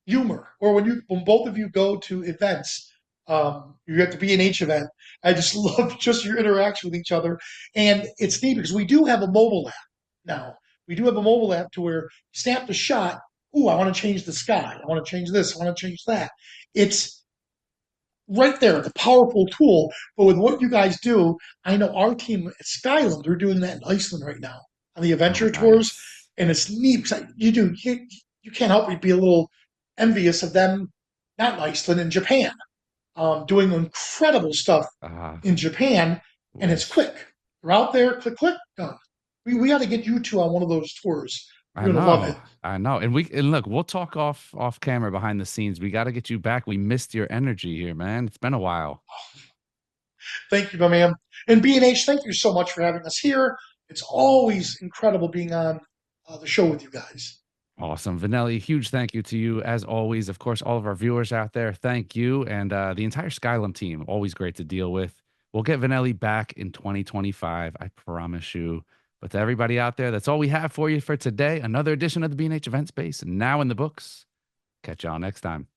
[SPEAKER 2] humor. Or when both of you go to events, you have to be an H event. I just love just your interaction with each other, and it's neat because we do have a mobile app now. We do have a mobile app to where you snap the shot. Ooh, I want to change the sky. I want to change this. I want to change that. It's right there. It's a powerful tool. But with what you guys do, I know our team at Skyland, they're doing that in Iceland right now on the
[SPEAKER 1] Oh,
[SPEAKER 2] adventure tours.
[SPEAKER 1] nice.
[SPEAKER 2] And it's neat because you can't help but be a little envious of them, not in Iceland, in Japan, doing incredible stuff
[SPEAKER 1] Ah,
[SPEAKER 2] in Japan. And it's
[SPEAKER 1] wish.
[SPEAKER 2] quick. You're out there, click, click, done. We got to get you two on one of those tours.
[SPEAKER 1] I
[SPEAKER 2] You're going to love
[SPEAKER 1] know.
[SPEAKER 2] it.
[SPEAKER 1] I know. And look, we'll talk off camera behind the scenes. We got to get you back. We missed your energy here, man. It's been a while.
[SPEAKER 2] Thank you, my man. And B&H, thank you so much for having us here. It's always incredible being on the show with you guys.
[SPEAKER 1] Awesome. Vanelli, huge thank you to you as always. Of course, all of our viewers out there, thank you. And the entire Skylum team, always great to deal with. We'll get Vanelli back in 2025, I promise you. But to everybody out there, that's all we have for you for today. Another edition of the B&H Event Space, now in the books. Catch y'all next time.